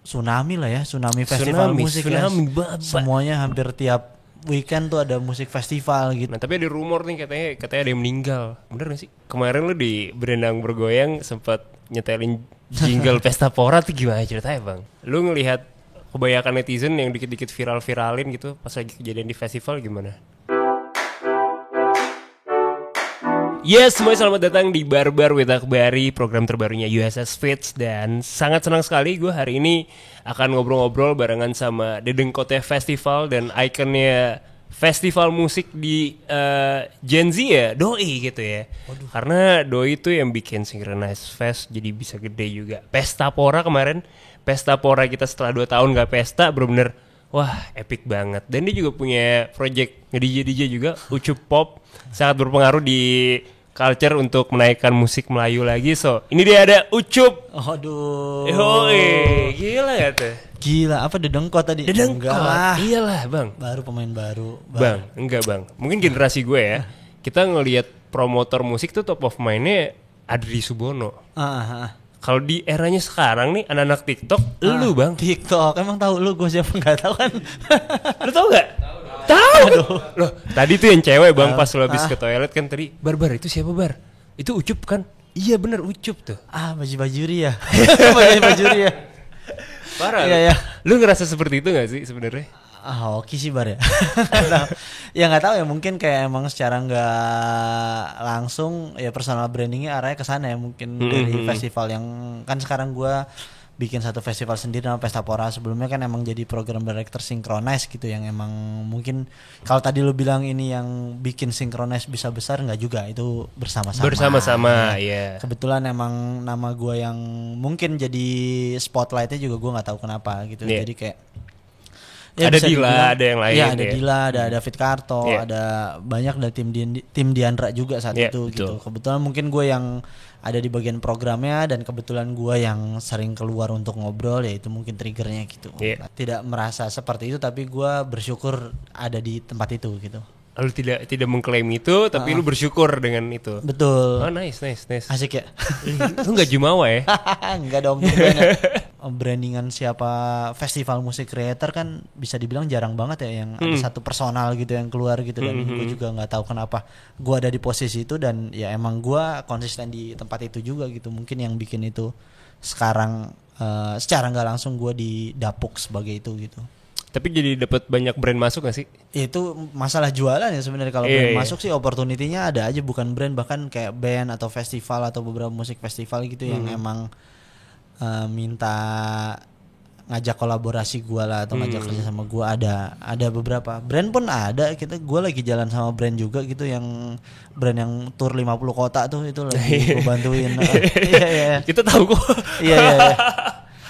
tsunami lah ya, tsunami festival musik tsunami ya. Semuanya hampir tiap weekend tuh ada musik festival gitu. Nah tapi ada rumor nih katanya ada yang meninggal. Bener gak sih? Kemarin lu di Berendang Bergoyang sempat nyetelin jingle Pesta Pora tuh gimana ceritanya bang? Lu ngelihat kebanyakan netizen yang dikit-dikit viral-viralin gitu pas lagi kejadian di festival gimana? Yes, semuanya selamat datang di Barbar with Akbari, program terbarunya USS Fits. Dan sangat senang sekali gue hari ini akan ngobrol-ngobrol barengan sama Dedengkotnya Festival dan ikonnya festival musik di Gen Z ya, Doi gitu ya. Waduh. Karena Doi itu yang bikin Synchronize Fest jadi bisa gede juga. Pesta Pora kemarin, Pesta Pora kita setelah 2 tahun gak pesta, bener-bener wah epic banget. Dan dia juga punya project nge-DJ juga, Ucup Pop, sangat berpengaruh di culture untuk menaikkan musik Melayu lagi. So, ini dia ada Ucup. Aduh. Gila gak tuh? Gila, apa Dedengkot tadi? Dedengkot. Iyalah, Bang. Baru pemain baru. Bang, enggak, Bang. Mungkin generasi gue ya. Kita ngelihat promotor musik tuh top of mind-nya Adri Subono. Kalau di eranya sekarang nih anak-anak TikTok, lu Bang. TikTok, emang tahu lu gue siapa enggak tahu kan? Lu tahu enggak? Tahu. Loh, tadi tuh yang cewek Bang pas lu habis ke toilet kan tadi, Bar itu siapa Bar? Itu Ucup kan? Iya bener Ucup tuh. Bajuri ya. Bajuri ya. Parah. Iya. Lu ngerasa seperti itu enggak sih sebenarnya? Oke sih Bar ya. Ya nggak tahu ya, mungkin kayak emang secara nggak langsung ya personal brandingnya arahnya ke sana ya, mungkin dari festival yang kan sekarang gue bikin satu festival sendiri nama Pesta Pora. Sebelumnya kan emang jadi program director Synchronize gitu, yang emang mungkin kalau tadi lu bilang ini yang bikin Synchronize bisa besar, nggak juga, itu bersama-sama ya. Kebetulan emang nama gue yang mungkin jadi spotlightnya juga, gue nggak tahu kenapa gitu. Jadi kayak ya ada Dila, ada yang lain. Ya ada Dila, ada David Karto, ada banyak dari tim Diandra juga saat itu betul. gitu. Kebetulan mungkin gue yang ada di bagian programnya, dan kebetulan gue yang sering keluar untuk ngobrol, ya itu mungkin triggernya gitu. Tidak merasa seperti itu, tapi gue bersyukur ada di tempat itu gitu. Lu tidak mengklaim itu, tapi lu bersyukur dengan itu. Betul. Oh nice. Asik ya. Lu nggak jumawa ya? Enggak dong. Brandingan siapa festival musik creator kan bisa dibilang jarang banget ya, yang ada satu personal gitu yang keluar gitu. Dan gue juga nggak tahu kenapa gue ada di posisi itu, dan ya emang gue konsisten di tempat itu juga gitu. Mungkin yang bikin itu sekarang secara nggak langsung gue didapuk sebagai itu gitu. Tapi jadi dapat banyak brand masuk gak sih? Itu masalah jualan ya sebenarnya. Kalau brand masuk sih opportunity-nya ada aja, bukan brand, bahkan kayak band atau festival atau beberapa musik festival gitu yang emang minta ngajak kolaborasi gue lah, atau ngajak kerja sama gue. Ada beberapa brand pun ada. Gue lagi jalan sama brand juga gitu, yang brand yang tour 50 kota tuh, itu lagi gue bantuin. Iya. Kita tahu kok. Iya.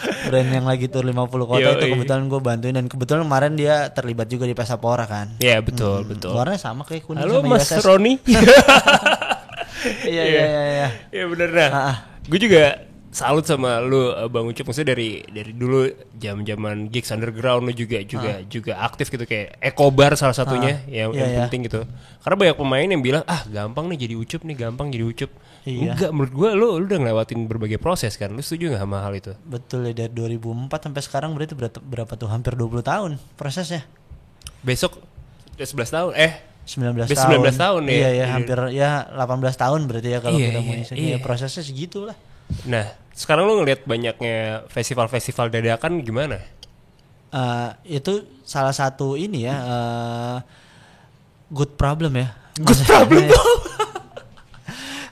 Brand yang lagi tur 50 kota itu kebetulan gue bantuin, dan kebetulan kemarin dia terlibat juga di Pesta Pora kan. Iya betul. Warnanya sama kayak kuning. Halo sama Mas USS. Roni. Iya. Iya bener Gue juga salut sama lu Bang Ucup, maksudnya dari dulu zaman gigs underground lu juga aktif gitu, kayak Ekobar salah satunya yang penting gitu. Karena banyak pemain yang bilang gampang nih jadi Ucup nih, gampang jadi Ucup. Enggak, menurut gue lu udah ngelewatin berbagai proses kan. Lu setuju gak sama hal itu? Betul ya, dari 2004 sampai sekarang berarti berapa tuh, hampir 20 tahun prosesnya. Besok udah 11 tahun 19 tahun ya. Iya, hampir 18 tahun berarti ya kalau kita mau isi. Prosesnya segitulah. Nah, sekarang lu ngelihat banyaknya festival-festival dadakan gimana? Itu salah satu ini ya, good problem ya. Good problem.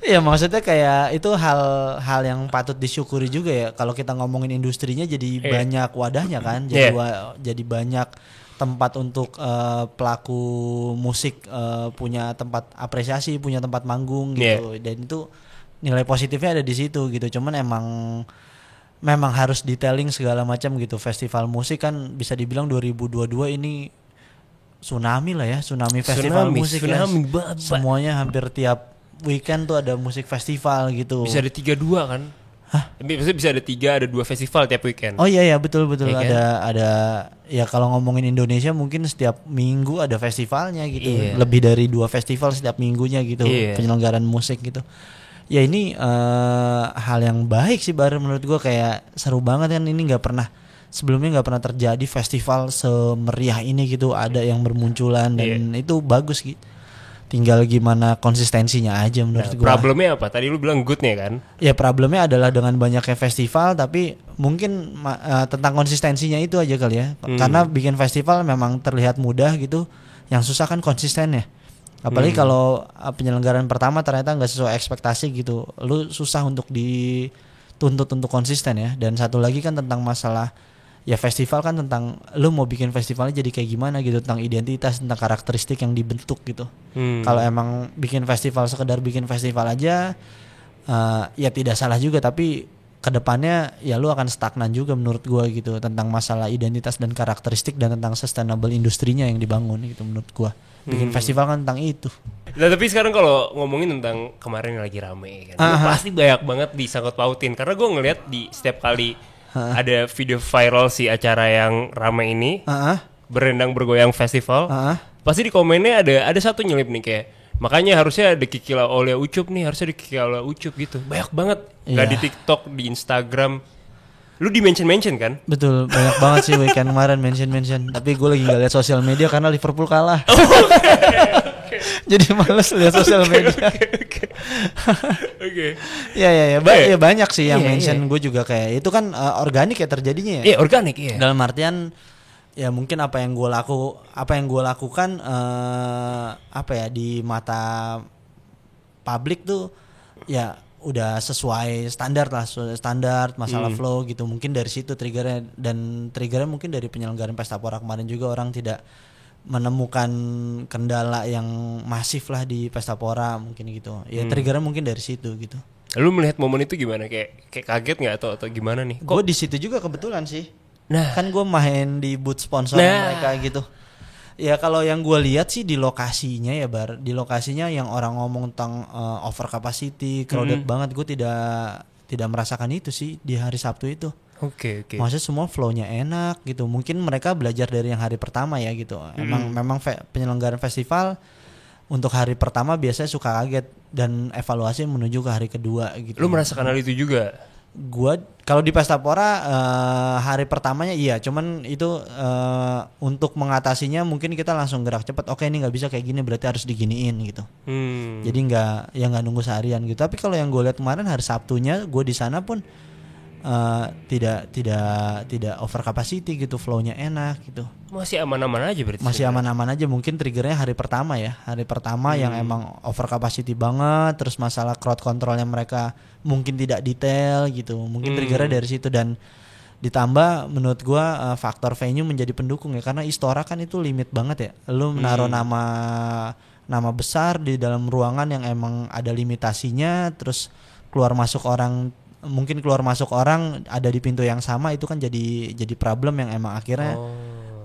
Iya, maksudnya kayak itu hal yang patut disyukuri juga ya. Kalau kita ngomongin industrinya jadi banyak wadahnya kan. Jadi banyak tempat untuk pelaku musik punya tempat apresiasi, punya tempat manggung gitu. Dan itu nilai positifnya ada di situ gitu. Cuman memang harus detailing segala macam gitu. Festival musik kan bisa dibilang 2022 ini tsunami lah ya, tsunami festival musik ya. Semuanya hampir tiap weekend tuh ada musik festival gitu. Bisa ada 3-2 kan? Hah? Maksudnya bisa ada 3, ada 2 festival tiap weekend. Oh iya betul ya kan? Ada ya, kalau ngomongin Indonesia mungkin setiap minggu ada festivalnya gitu. Lebih dari 2 festival setiap minggunya gitu, penyelenggaraan musik gitu. Ya ini hal yang baik sih menurut gue, kayak seru banget kan. Ini nggak pernah sebelumnya nggak pernah terjadi festival semeriah ini gitu, ada yang bermunculan dan itu bagus gitu. Tinggal gimana konsistensinya aja menurut gue. Problemnya apa? Tadi lu bilang good nih kan? Ya problemnya adalah dengan banyaknya festival, tapi mungkin tentang konsistensinya itu aja kali ya. Karena bikin festival memang terlihat mudah gitu, yang susah kan konsistennya. Apalagi kalau penyelenggaraan pertama ternyata nggak sesuai ekspektasi gitu, lu susah untuk dituntut untuk konsisten ya. Dan satu lagi kan tentang masalah ya festival kan tentang lu mau bikin festivalnya jadi kayak gimana gitu, tentang identitas, tentang karakteristik yang dibentuk gitu. Kalau emang bikin festival sekedar bikin festival aja ya tidak salah juga, tapi kedepannya ya lu akan stagnan juga menurut gua gitu, tentang masalah identitas dan karakteristik dan tentang sustainable industrinya yang dibangun gitu menurut gua. Bikin festival kan tentang itu. Nah, tapi sekarang kalau ngomongin tentang kemarin yang lagi rame kan, pasti banyak banget disangkut pautin karena gua ngeliat di setiap kali ada video viral si acara yang rame ini, berendang bergoyang festival, pasti di komennya ada satu nyelip nih kayak, makanya harusnya ada Kiki Aulia Ucup nih, harusnya ada Kiki Aulia Ucup gitu. Banyak banget. Nggak di TikTok, di Instagram. Lu di mention kan? Betul, banyak banget sih weekend kemarin mention. Tapi gue lagi gak lihat sosial media karena Liverpool kalah. Jadi males lihat sosial media. Oke. Ya banyak sih yang mention. Gue juga kayak itu kan organik ya terjadinya ya. Iya, organik ya. Dalam artian ya mungkin apa yang gue lakukan apa ya di mata publik tuh ya udah sesuai standar masalah flow gitu. Mungkin dari situ triggernya mungkin dari penyelenggaraan Pesta Pora kemarin juga, orang tidak menemukan kendala yang masif lah di Pesta Pora mungkin gitu. Ya triggernya mungkin dari situ gitu. Lu melihat momen itu gimana? Kayak kaget nggak atau gimana nih? Gue di situ juga kebetulan sih. Nah, kan gue main di booth sponsor mereka gitu. Ya kalau yang gue lihat sih di lokasinya ya di lokasinya yang orang ngomong tentang over capacity, crowded banget, gue tidak merasakan itu sih di hari Sabtu itu. Oke. Maksudnya semua flow-nya enak gitu. Mungkin mereka belajar dari yang hari pertama ya gitu. Memang penyelenggaraan festival untuk hari pertama biasanya suka kaget dan evaluasi menuju ke hari kedua gitu. Lu merasakan hal itu juga? Gua kalau di Pesta Pora hari pertamanya iya, cuman itu untuk mengatasinya mungkin kita langsung gerak cepat. Oke, ini nggak bisa kayak gini, berarti harus diginiin gitu. Jadi nggak nunggu seharian gitu. Tapi kalau yang gue lihat kemarin hari Sabtunya, gue di sana pun tidak over capacity gitu, flow-nya enak gitu. Masih aman-aman aja berarti. Masih aman-aman aja, mungkin triggernya hari pertama ya. Hari pertama yang emang over capacity banget, terus masalah crowd controlnya mereka mungkin tidak detail gitu. Mungkin triggernya dari situ, dan ditambah menurut gua faktor venue menjadi pendukung ya, karena Istora kan itu limit banget ya. Lu menaruh nama besar di dalam ruangan yang emang ada limitasinya, terus keluar masuk orang ada di pintu yang sama, itu kan jadi problem yang emang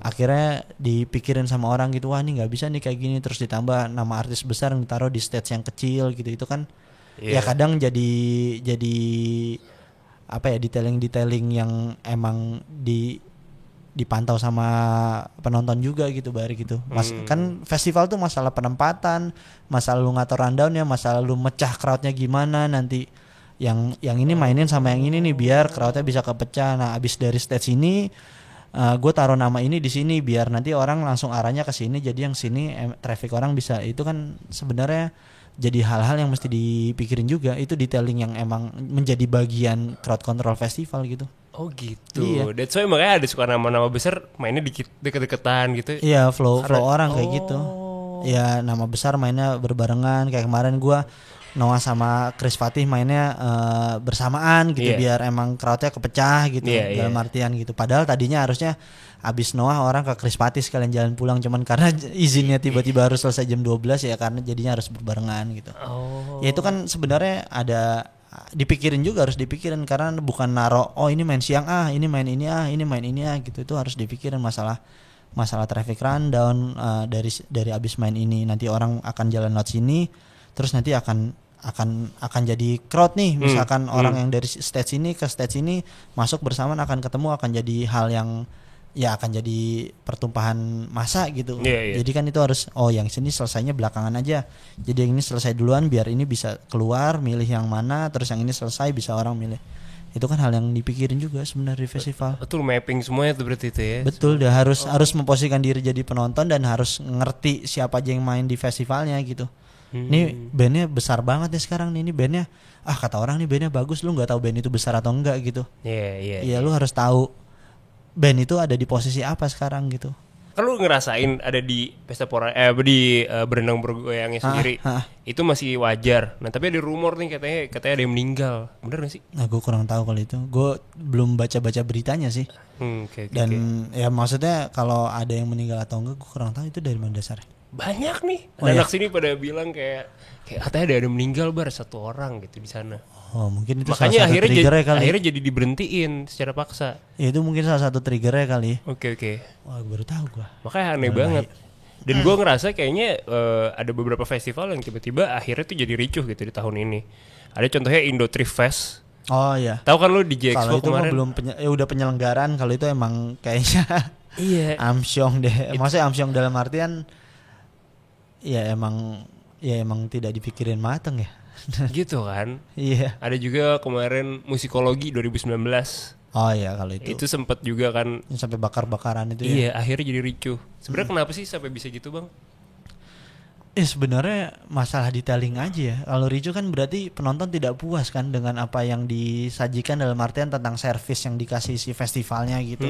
akhirnya dipikirin sama orang gitu, wah ini nggak bisa nih kayak gini, terus ditambah nama artis besar yang ditaruh di stage yang kecil gitu, itu kan ya kadang jadi apa ya, detailing yang emang dipantau sama penonton juga gitu gitu. Kan festival tuh masalah penempatan, masalah lu ngatur rundown-nya, masalah lu mecah crowd-nya gimana nanti. Yang ini mainin sama yang ini nih biar crowdnya bisa kepecah. Nah abis dari stage ini gue taruh nama ini di sini biar nanti orang langsung arahnya ke sini, jadi yang sini traffic orang bisa. Itu kan sebenarnya jadi hal-hal yang mesti dipikirin juga. Itu detailing yang emang menjadi bagian crowd control festival gitu. Oh gitu. Iya. That's why makanya ada suka nama-nama besar mainnya deket-deketan gitu. Iya, flow orang kayak gitu. Ya nama besar mainnya berbarengan, kayak kemarin gue Noah sama Chris Fatih mainnya bersamaan gitu, biar emang crowdnya kepecah gitu, dalam artian gitu. Padahal tadinya harusnya abis Noah orang ke Chris Fatih sekalian jalan pulang, cuman karena izinnya tiba-tiba harus selesai jam 12 ya, karena jadinya harus berbarengan gitu. Ya itu kan sebenarnya harus dipikirin karena bukan naro ini main siang ini main ini ini main ini gitu. Itu harus dipikirin masalah traffic rundown dari abis main ini, nanti orang akan jalan lewat sini, terus nanti akan jadi crowd nih, misalkan orang yang dari stage ini ke stage ini masuk bersamaan akan ketemu, akan jadi hal yang ya akan jadi pertumpahan massa gitu. Jadi kan itu harus yang sini selesainya belakangan aja, jadi yang ini selesai duluan biar ini bisa keluar milih yang mana, terus yang ini selesai bisa orang milih Itu kan hal yang dipikirin juga sebenarnya di festival. Betul, mapping semuanya tuh berarti itu ya. Betul, dia harus memposisikan diri jadi penonton dan harus ngerti siapa aja yang main di festivalnya gitu. Ini bandnya besar banget nih sekarang nih, ini bandnya kata orang nih bandnya bagus, lu nggak tahu band itu besar atau enggak gitu. Iya, lu harus tahu band itu ada di posisi apa sekarang gitu. Kan lu ngerasain ada di pesta pora di berenang bergoyangnya sendiri. Itu masih wajar. Nah, tapi ada rumor nih katanya ada yang meninggal. Bener gak sih? Nah, gue kurang tahu kalau itu. Gue belum baca beritanya sih. Dan ya maksudnya kalau ada yang meninggal atau enggak gue kurang tahu itu dari mana dasarnya. Banyak nih. Anak sini pada bilang kayak katanya ada meninggal satu orang gitu di sana. Oh, mungkin itu makanya salah satu triggernya kali. Akhirnya jadi diberhentiin secara paksa. Ya, itu mungkin salah satu triggernya kali. Oke. Wah, baru tahu gue. Makanya aneh banget. Dan gue ngerasa kayaknya ada beberapa festival yang tiba-tiba akhirnya tuh jadi ricuh gitu di tahun ini. Ada contohnya Indo Thrift Fest. Oh iya. Tahu kan lu di J-Expo Kalau kemarin? itu belum udah penyelenggaraan. Kalau itu emang kayaknya iya. Amsyong deh. Maksudnya Amsyong dalam artian ya emang tidak dipikirin mateng ya. Gitu kan. Iya. Ada juga kemarin musikologi 2019. Oh iya, kalau itu sempat juga kan sampai bakar-bakaran itu ya. Iya, akhirnya jadi ricuh. Sebenarnya kenapa sih sampai bisa gitu, Bang? Sebenarnya masalah detailing aja ya. Kalau ricuh kan berarti penonton tidak puas kan dengan apa yang disajikan, dalam artian tentang servis yang dikasih si festivalnya gitu.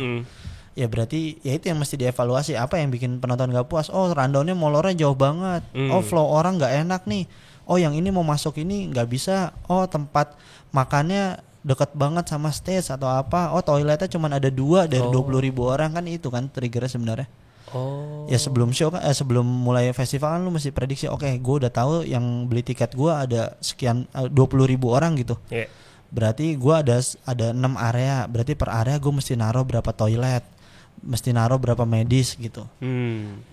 Ya berarti ya itu yang mesti dievaluasi, apa yang bikin penonton gak puas. Oh, rundownnya molornya jauh banget. Oh, flow orang gak enak nih. Oh, yang ini mau masuk ini gak bisa. Oh, tempat makannya deket banget sama stage atau apa. Oh, toiletnya cuma ada 2 dari 20.000 orang. Kan itu kan triggernya sebenarnya. Ya sebelum show kan, sebelum mulai festival kan lu mesti prediksi, oke, gue udah tahu yang beli tiket gue ada sekian 20.000 orang gitu. Berarti gue ada 6 area. Berarti per area gue mesti naruh berapa toilet, mesti naruh berapa medis gitu.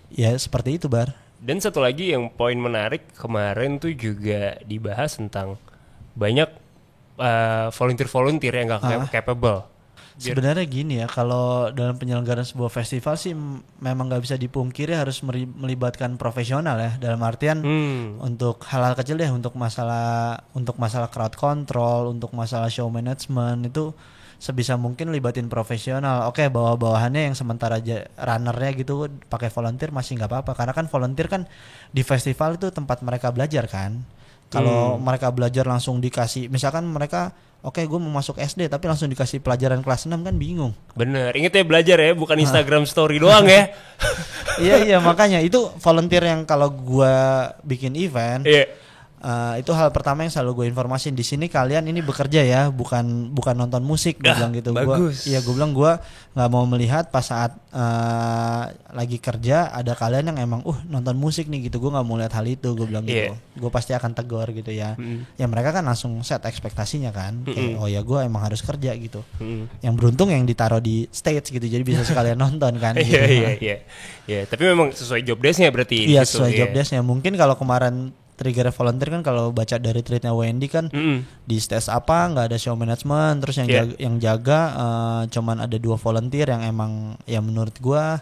Ya seperti itu, Bar. Dan satu lagi yang poin menarik kemarin tuh juga dibahas tentang banyak volunteer yang gak capable. Sebenarnya gini ya, kalau dalam penyelenggaraan sebuah festival sih memang gak bisa dipungkiri harus melibatkan profesional ya. Dalam artian untuk hal-hal kecil deh, untuk masalah crowd control, untuk masalah show management itu sebisa mungkin libatin profesional. Oke, bawahannya yang sementara runnernya gitu pakai volunteer masih nggak apa-apa, karena kan volunteer kan di festival itu tempat mereka belajar kan. Kalau mereka belajar langsung dikasih, misalkan mereka oke, gue mau masuk SD tapi langsung dikasih pelajaran kelas 6 kan bingung. Bener, inget ya belajar ya, bukan Instagram story doang ya. Iya, makanya itu volunteer yang kalau gue bikin event. Itu hal pertama yang selalu gue informasin, di sini kalian ini bekerja ya, bukan nonton musik. Gue bilang gitu. Gue bilang gue nggak mau melihat pas saat lagi kerja ada kalian yang emang nonton musik nih gitu. Gue nggak mau lihat hal itu. Gue bilang gitu. Gue pasti akan tegur gitu ya. Ya mereka kan langsung set ekspektasinya kan. Kayak, oh ya gue emang harus kerja gitu. Yang beruntung yang ditaruh di stage gitu, jadi bisa sekalian nonton kan. Iya. Tapi memang sesuai job desk-nya berarti. Iya, sesuai job desk-nya. Mungkin kalau kemarin trigger volunteer kan, kalau baca dari tweetnya Wendy kan, di stage apa nggak ada show management, terus yang jaga cuman ada 2 volunteer yang emang ya menurut gua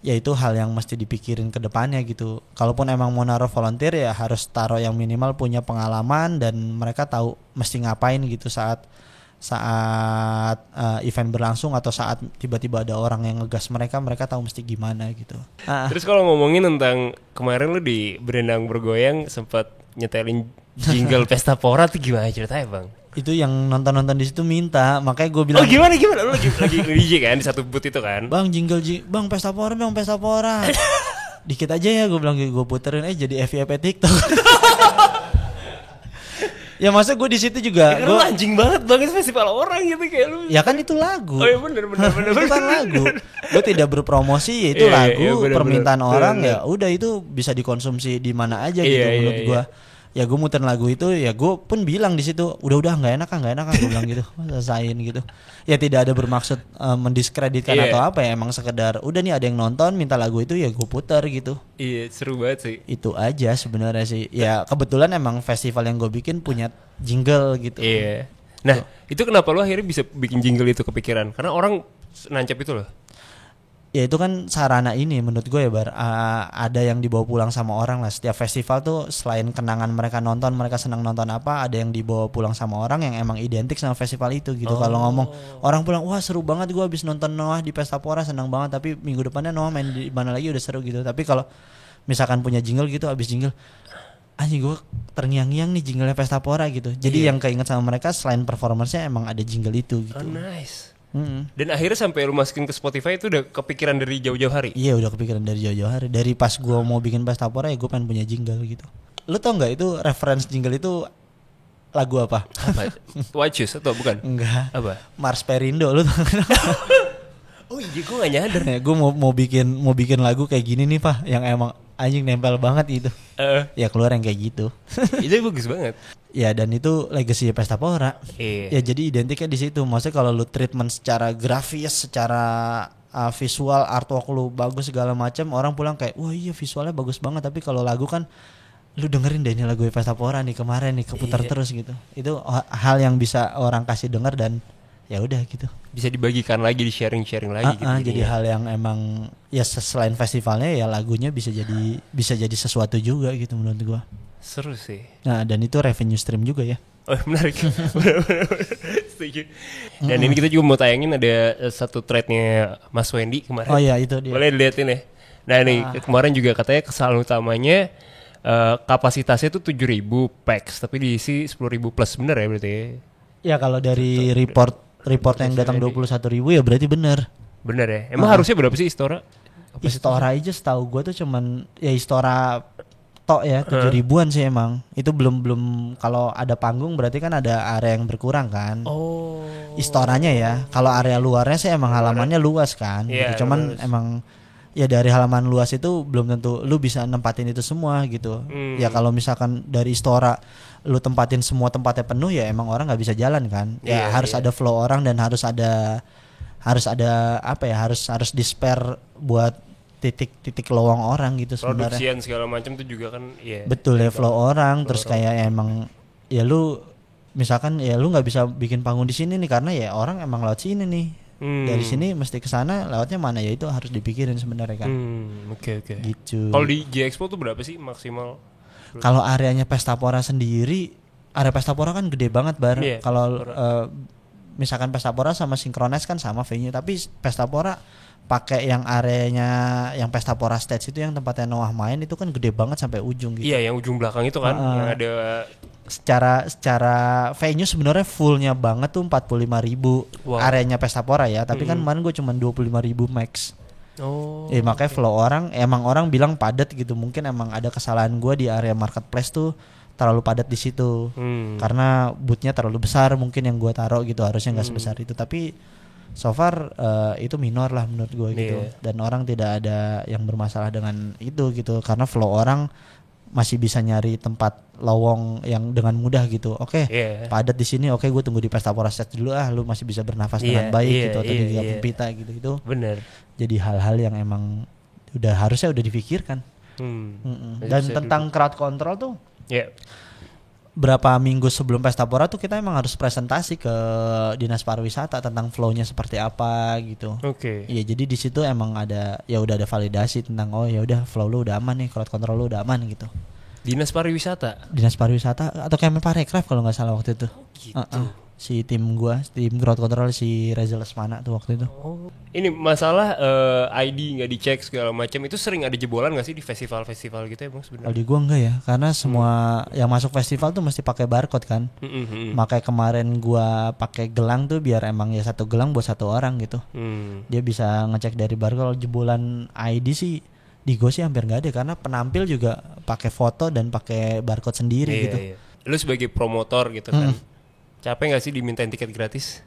ya itu hal yang mesti dipikirin ke depannya gitu. Kalaupun emang mau naruh volunteer ya harus taruh yang minimal punya pengalaman dan mereka tahu mesti ngapain gitu saat event berlangsung atau saat tiba-tiba ada orang yang ngegas mereka tahu mesti gimana gitu. Terus kalau ngomongin tentang kemarin lu di Berenang Bergoyang sempat nyetelin jingle Pesta Pora tuh gimana ceritanya, Bang? Itu yang nonton di situ minta, makanya gue bilang. Oh gimana? Lu lagi DJ kan di satu booth itu kan? Bang bang Pesta Pora. Dikit aja ya, gue bilang, gue puterin jadi FYP TikTok. Ya maksudnya gue di situ juga. Ya, gue anjing banget festival orang gitu kayak lu. Ya kan itu lagu. Oh iya bener. Itu kan lagu. Gue tidak berpromosi, ya itu lagu permintaan orang. Ya udah itu bisa dikonsumsi di mana aja gitu menurut gue. Ya gue muter lagu itu, ya gue pun bilang di situ udah nggak enak gue bilang gitu, selesain gitu. Ya tidak ada bermaksud mendiskreditkan atau apa ya, emang sekedar udah nih ada yang nonton minta lagu itu ya gue putar gitu. Iya, seru banget sih. Itu aja sebenarnya sih. Ya kebetulan emang festival yang gue bikin punya jingle gitu. Iya. Nah itu kenapa lo akhirnya bisa bikin jingle itu kepikiran? Karena orang nancap itu loh. Ya itu kan sarana ini menurut gue ya Bar. Ada yang dibawa pulang sama orang lah. Setiap festival tuh selain kenangan mereka nonton, mereka senang nonton apa, ada yang dibawa pulang sama orang yang emang identik sama festival itu gitu. Kalau ngomong orang pulang, wah seru banget gue habis nonton Noah di Pesta Pora, senang banget, tapi minggu depannya Noah main di mana lagi udah seru gitu. Tapi kalau misalkan punya jingle gitu, habis jingle anjing gue terngiang-ngiang nih jinglenya Pesta Pora gitu. Jadi yang keinget sama mereka selain performance-nya emang ada jingle itu gitu. Oh, nice. Dan akhirnya sampai lu masukin ke Spotify itu udah kepikiran dari jauh-jauh hari? Iya udah kepikiran dari jauh-jauh hari. Dari pas gue mau bikin Pesta Pora ya gue pengen punya jingle gitu. Lu tau gak itu reference jingle itu lagu apa? White Shoes atau bukan? Enggak. Apa? Mars Perindo, lu tau gak? Oh iya gue gak nyadar. Ya, gue mau bikin lagu kayak gini nih Pak, yang emang anjing nempel banget gitu. Ya keluar yang kayak gitu. Itu bagus banget. Ya dan itu legacy Pesta Pora. Ya jadi identiknya di situ. Maksudnya kalau lu treatment secara grafis, secara visual, artwork lu bagus segala macam, orang pulang kayak wah iya visualnya bagus banget. Tapi kalau lagu kan lu dengerin deh ini lagu Pesta Pora nih kemarin nih keputar terus gitu. Itu hal yang bisa orang kasih denger dan ya udah gitu. Bisa dibagikan lagi, di sharing lagi gitu. Jadi hal yang emang ya selain festivalnya ya lagunya bisa jadi sesuatu juga gitu menurut gua. Seru sih. Nah dan itu revenue stream juga ya. Oh menarik. Setuju. Dan ini kita juga mau tayangin ada satu threadnya Mas Wendy kemarin. Oh iya itu dia. Boleh dilihatin ya. Nah ini kemarin juga katanya kesalahan utamanya kapasitasnya tuh 7.000 packs tapi diisi 10.000 plus, bener ya berarti ya? Ya kalau dari report yang datang 21.000 ya berarti bener. Bener ya. Emang harusnya berapa sih Istora? Istora aja setahu gue tuh cuman ya Istora tok ya 7.000-an sih emang. Itu belum kalau ada panggung berarti kan ada area yang berkurang kan. Oh. Istoranya ya. Kalau area luarnya sih emang halamannya luas kan. Gitu. Cuman emang ya dari halaman luas itu belum tentu lu bisa nempatin itu semua gitu. Ya kalau misalkan dari Istora lu tempatin semua tempatnya penuh ya emang orang nggak bisa jalan kan. Ya harus ada flow orang dan harus ada apa ya, harus di-spare buat titik lowong orang gitu sebenarnya. Produksian segala macam tuh juga kan betul ya flow orang terus kayak emang ya lu misalkan ya lu nggak bisa bikin panggung di sini nih karena ya orang emang lewat sini nih. Dari sini mesti ke sana lewatnya mana ya itu harus dipikirin sebenarnya kan. Oke. Gitu. Kalau di J-Expo tuh berapa sih maksimal? Kalau areanya Pesta Pora sendiri, area Pesta Pora kan gede banget Bar. Kalau misalkan Pesta Pora sama Synchronize kan sama venue, tapi Pesta Pora pakai yang areanya yang Pesta Pora stage itu yang tempatnya Noah main itu kan gede banget sampai ujung gitu. Iya, yang ujung belakang itu kan yang ada secara venue sebenarnya fullnya banget tuh 45.000 areanya Pesta Pora ya, tapi kan kemarin gue cuma 25.000 max. Makanya flow orang emang orang bilang padat gitu. Mungkin emang ada kesalahan gue di area marketplace tuh terlalu padat di situ. Karena bootnya terlalu besar mungkin yang gue taruh gitu, harusnya nggak sebesar itu. Tapi so far itu minor lah menurut gue gitu. Dan orang tidak ada yang bermasalah dengan itu gitu, karena flow orang masih bisa nyari tempat lowong yang dengan mudah gitu. Padat di sini, gue tunggu di Pesta Pora set dulu lu masih bisa bernafas dengan baik gitu atau di Gampung Pita gitu. Itu bener. Jadi hal-hal yang emang harusnya udah dipikirkan. Dan tentang crowd control tuh berapa minggu sebelum Pesta Pora tuh kita emang harus presentasi ke Dinas Pariwisata tentang flow-nya seperti apa gitu. Iya, jadi di situ emang ada udah ada validasi tentang ya udah flow lu udah aman nih, crowd control lu udah aman gitu. Dinas Pariwisata atau Kemenparekraf kalau nggak salah waktu itu. Si tim crowd control si Reza Lesmana tuh waktu itu. Ini masalah ID nggak dicek segala macam itu sering ada jebolan nggak sih di festival-festival gitu emang sebenarnya? Kalau di gua enggak ya, karena semua yang masuk festival tuh mesti pakai barcode kan. Makanya kemarin gua pakai gelang tuh biar emang ya satu gelang buat satu orang gitu. Dia bisa ngecek dari barcode. Kalau jebolan ID sih di gua sih hampir nggak ada, karena penampil juga pakai foto dan pakai barcode sendiri gitu. Lu sebagai promotor gitu kan, capek nggak sih dimintain tiket gratis?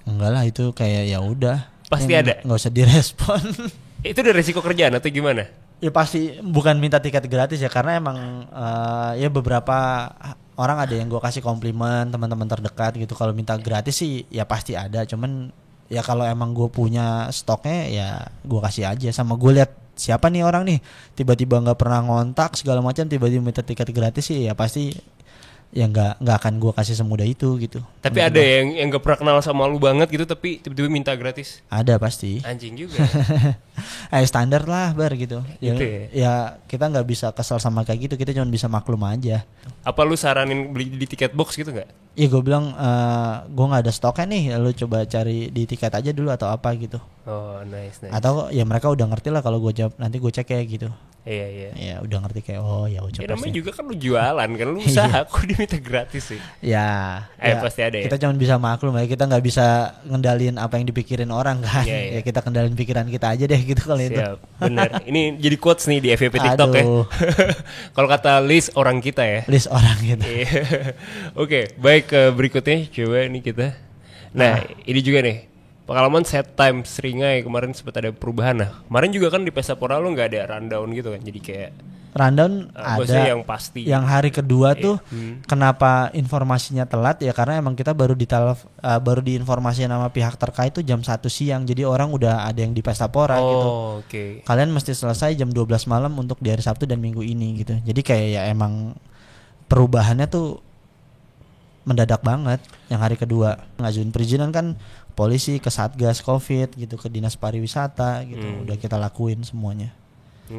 Enggak lah, itu kayak ya udah. Pasti ada. Nggak usah direspon. Itu udah resiko kerjaan atau gimana? Ya pasti bukan minta tiket gratis ya, karena emang ya beberapa orang ada yang gue kasih komplimen teman-teman terdekat gitu. Kalau minta gratis sih ya pasti ada. Cuman ya kalau emang gue punya stoknya ya gue kasih aja. Sama gue lihat siapa nih orang nih tiba-tiba nggak pernah ngontak segala macam, tiba-tiba minta tiket gratis sih ya pasti ya nggak akan gue kasih semudah itu gitu. Tapi ada yang gak pernah kenal sama lu banget gitu tapi tiba-tiba minta gratis. Ada pasti. Anjing juga. Standar lah bar gitu. Gitu ya kita nggak bisa kesel sama kayak gitu, kita cuma bisa maklum aja. Apa lu saranin beli di tiket box gitu nggak? Iya gue bilang gue nggak ada stoknya nih, lu coba cari di tiket aja dulu atau apa gitu. Oh nice. Atau ya mereka udah ngerti lah kalau gue jawab nanti gue cek ya gitu. Iya. Ya udah ngerti kayak ya udah. Ya namanya juga kan lu jualan kan, lu usaha, kok diminta gratis sih? Ya pasti ada ya. Kita cuma bisa maklum ya, kita nggak bisa ngendalin apa yang dipikirin orang kan. Ya kita kendalin pikiran kita aja deh gitu kalau itu. Bener. Ini jadi quotes nih di FYP TikTok ya. Kalau kata Liz orang kita ya. Liz orang kita. Oke, baik berikutnya coba nih kita. Nah ini juga nih. Pengalaman set time Seringai kemarin sempat ada perubahan. Nah kemarin juga kan di Pesta Pora lu gak ada rundown gitu kan. Jadi kayak rundown ada yang pasti. Yang hari kedua tuh kenapa informasinya telat ya karena emang kita baru diinformasikan sama pihak terkait tuh jam 1 siang. Jadi orang udah ada yang di Pesta Pora gitu. Okay. Kalian mesti selesai jam 12 malam untuk di hari Sabtu dan Minggu ini gitu. Jadi kayak ya emang perubahannya tuh mendadak banget yang hari kedua. Ngajuin perizinan kan polisi ke Satgas Covid gitu, ke Dinas Pariwisata gitu. Udah kita lakuin semuanya.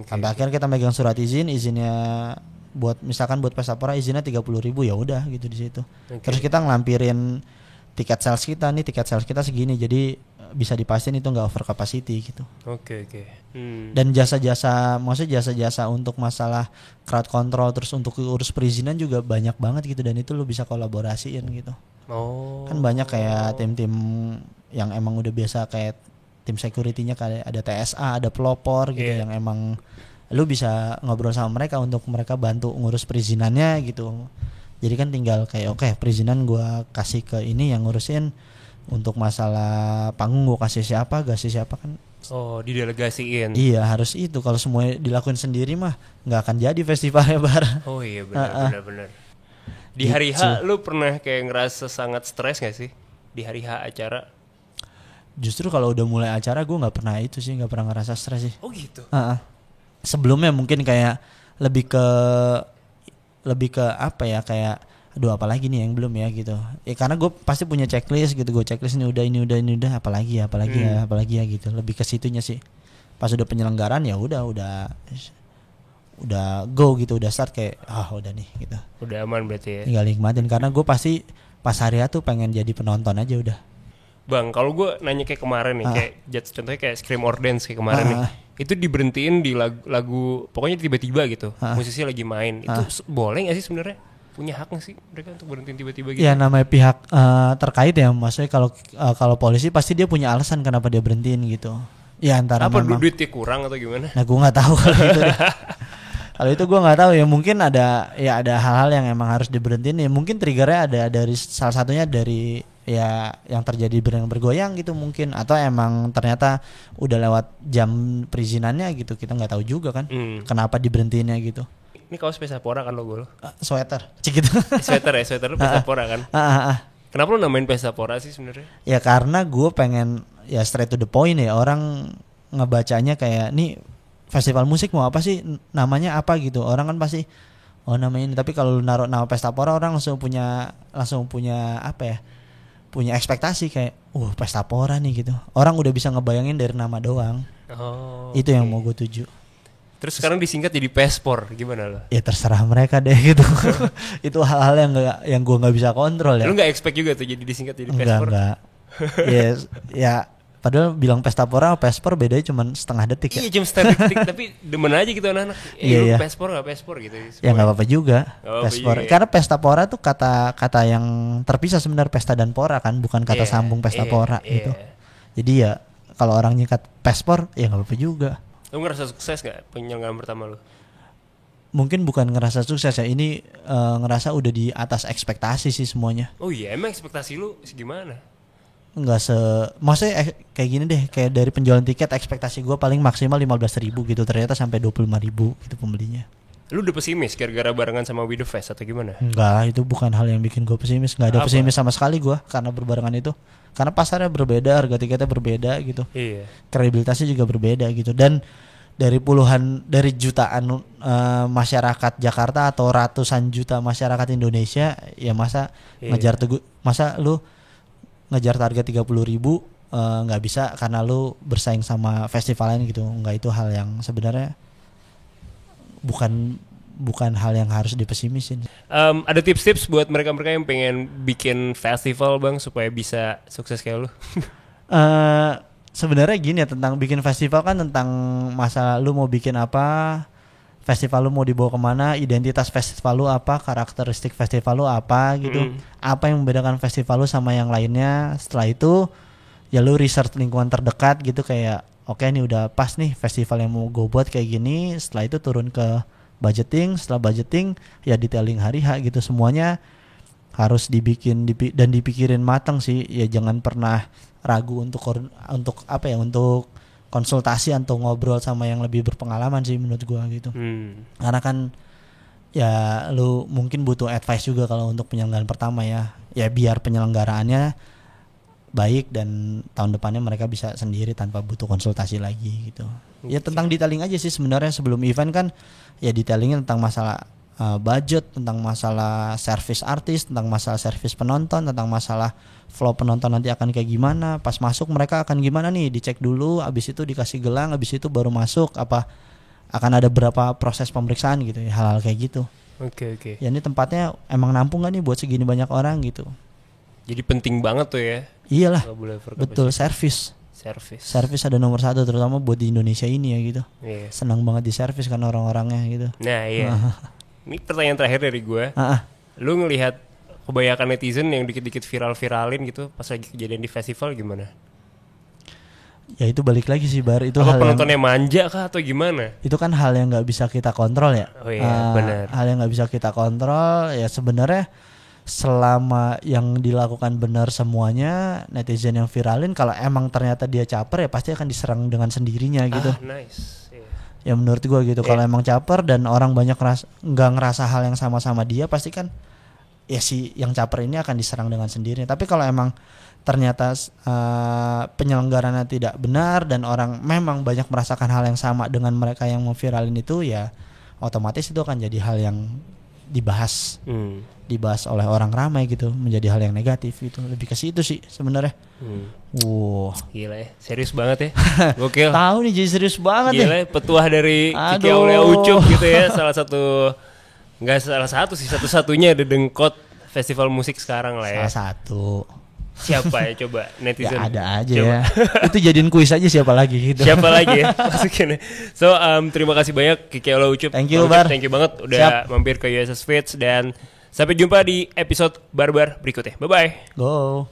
Sampai akhirnya kita megang surat izinnya buat misalkan buat Pesta Pora izinnya 30.000 ya udah gitu di situ. Terus kita ngelampirin tiket sales kita segini, jadi bisa dipastiin itu nggak over capacity gitu. Oke. Dan maksudnya jasa-jasa untuk masalah crowd control terus untuk urus perizinan juga banyak banget gitu, dan itu lo bisa kolaborasiin gitu. Kan banyak kayak tim-tim yang emang udah biasa kayak tim security-nya kayak ada TSA, ada pelopor gitu yang emang lu bisa ngobrol sama mereka untuk mereka bantu ngurus perizinannya gitu. Jadi kan tinggal kayak perizinan gua kasih ke ini yang ngurusin, untuk masalah panggung gua kasih siapa kan. Didelegasiin. Iya harus itu, kalau semuanya dilakuin sendiri mah nggak akan jadi festivalnya bar. Oh iya benar. Di hari H lu pernah kayak ngerasa sangat stres gak sih? Di hari H acara? Justru kalau udah mulai acara gue nggak pernah ngerasa stres sih. Oh gitu. Sebelumnya mungkin kayak lebih ke apa ya, kayak aduh apalagi nih yang belum ya gitu. Ya karena gue pasti punya checklist gitu, gue checklist ini udah apalagi ya gitu. Lebih ke situnya sih. Pas udah penyelenggaraan ya udah go gitu, udah start kayak udah nih gitu. Udah aman berarti ya. Tinggal nikmatin karena gue pasti pas hari tuh pengen jadi penonton aja udah. Bang, kalau gue nanya kayak kemarin nih, kayak contohnya kayak Scream or Dance kayak kemarin nih, itu diberhentiin di lagu pokoknya tiba-tiba gitu, musisi lagi main, itu boleh nggak sih sebenarnya? Punya hak nggak sih mereka untuk berhentiin tiba-tiba gitu? Ya namanya pihak terkait ya, maksudnya kalau polisi pasti dia punya alasan kenapa dia berhentiin gitu. Ya antara apa duitnya kurang atau gimana? Nah gue nggak tahu kalau gitu deh. Kalau itu gue nggak tahu ya, mungkin ada hal-hal yang emang harus diberhentiin ya, mungkin triggernya ada dari salah satunya dari ya yang terjadi bergoyang gitu mungkin, atau emang ternyata udah lewat jam perizinannya gitu, kita nggak tahu juga kan kenapa diberhentiinnya gitu. Ini kaos Pesta Pora kan logo lo? Sweater cik gitu. Sweater lu Pesta Pora kan? Kenapa lu namain Pesta Pora sih sebenarnya? Ya karena gue pengen ya straight to the point ya, orang ngebacanya kayak nih festival musik mau apa sih, namanya apa gitu, orang kan pasti namanya ini. Tapi kalau lu naruh nama Pesta Pora orang langsung punya apa ya, punya ekspektasi kayak Pesta Pora nih gitu. Orang udah bisa ngebayangin dari nama doang. Itu yang mau gue tuju. Terus sekarang disingkat jadi Pespor, gimana lo? Ya terserah mereka deh gitu. Itu hal-hal yang gue nggak bisa kontrol ya. Lu nggak expect juga tuh jadi disingkat jadi Pespor? Enggak. ya padahal bilang Pesta Pora sama Pespor bedanya cuma setengah detik ya. Iya cuma setengah detik tapi demen aja gitu anak-anak. Iya. Pespor nggak Pespor gitu. Ya nggak apa-apa juga. Pespor. Karena Pesta Pora tuh kata yang terpisah sebenarnya, Pesta dan Pora kan, bukan kata sambung Pesta Pora gitu. Jadi ya kalau orang nyikat Pespor ya nggak apa-apa juga. Lu ngerasa sukses gak penyelenggaraan pertama lu? Mungkin bukan ngerasa sukses ya, ini ngerasa udah di atas ekspektasi sih semuanya. Oh iya, emang ekspektasi lu gimana? Maksudnya kayak gini deh, kayak dari penjualan tiket ekspektasi gue paling maksimal 15.000 gitu, ternyata sampai 25.000 gitu pembelinya. Lu udah pesimis gara-gara barengan sama We The Fest atau gimana? Enggak, itu bukan hal yang bikin gue pesimis. Gak ada pesimis sama sekali gue karena berbarengan itu. Karena pasarnya berbeda, harga tiketnya berbeda gitu. Iya. Kredibilitasnya juga berbeda gitu. Dan dari jutaan masyarakat Jakarta atau ratusan juta masyarakat Indonesia, ya masa lu ngejar target 30.000 nggak bisa karena lu bersaing sama festival lain gitu. Nggak, itu hal yang sebenarnya bukan hal yang harus dipesimisin. Ada tips-tips buat mereka-mereka yang pengen bikin festival Bang supaya bisa sukses kayak lu? Sebenarnya gini ya, tentang bikin festival kan tentang masalah lu mau bikin apa, festival lu mau dibawa kemana, identitas festival lu apa, karakteristik festival lu apa gitu, apa yang membedakan festival lu sama yang lainnya. Setelah itu ya lu research lingkungan terdekat gitu, kayak oke nih udah pas nih festival yang mau gue buat kayak gini. Setelah itu turun ke budgeting, setelah budgeting ya detailing hari H gitu. Semuanya harus dipikirin matang sih, ya jangan pernah ragu untuk konsultasi atau ngobrol sama yang lebih berpengalaman sih menurut gua gitu. Karena kan ya lu mungkin butuh advice juga kalau untuk penyelenggaraan pertama ya biar penyelenggaraannya baik dan tahun depannya mereka bisa sendiri tanpa butuh konsultasi lagi gitu. Ya tentang detailing aja sih sebenarnya sebelum event kan, ya detailingnya tentang masalah budget, tentang masalah service artis, tentang masalah service penonton, tentang masalah flow penonton nanti akan kayak gimana, pas masuk mereka akan gimana nih, dicek dulu, abis itu dikasih gelang, abis itu baru masuk, apa akan ada berapa proses pemeriksaan gitu, hal-hal kayak gitu. Oke. Ya ini tempatnya emang nampung gak nih buat segini banyak orang gitu. Jadi penting banget tuh ya. Iyalah, betul, service ada nomor 1 terutama buat di Indonesia ini ya gitu. Senang banget di service kan orang-orangnya gitu. Nah iya. Ini pertanyaan terakhir dari gue. Lu ngelihat kebanyakan netizen yang dikit-dikit viral-viralin gitu pas lagi kejadian di festival gimana? Ya itu balik lagi sih Bar, itu apa hal penontonnya manja kah atau gimana? Itu kan hal yang nggak bisa kita kontrol ya. Oh iya benar. Hal yang nggak bisa kita kontrol ya sebenarnya. Selama yang dilakukan benar semuanya, netizen yang viralin kalau emang ternyata dia caper ya pasti akan diserang dengan sendirinya gitu. Nice. Ya menurut gue gitu. Kalau emang caper dan orang banyak nggak ngerasa hal yang sama dia, pasti kan ya si yang caper ini akan diserang dengan sendirinya. Tapi kalau emang ternyata penyelenggaranya tidak benar dan orang memang banyak merasakan hal yang sama dengan mereka yang mau viralin itu, ya otomatis itu akan jadi hal yang dibahas oleh orang ramai gitu, menjadi hal yang negatif gitu. Lebih ke situ sih sebenarnya. Wow, gila ya, serius banget ya. Gokil. Tahu nih jadi serius banget ya. Gila ya, petuah dari Kiki Aulia Ucup gitu ya. Salah satu sih, satu-satunya dedengkot festival musik sekarang lah ya. Salah satu. Siapa ya coba netizen? Ya ada aja coba. Ya. Itu jadiin kuis aja siapa lagi gitu. Siapa lagi ya? Masukin. So terima kasih banyak Kiki Aulia Ucup. Thank you Bar. Thank you banget udah mampir ke USS Fits dan sampai jumpa di episode Barbar berikutnya. Bye bye. Go.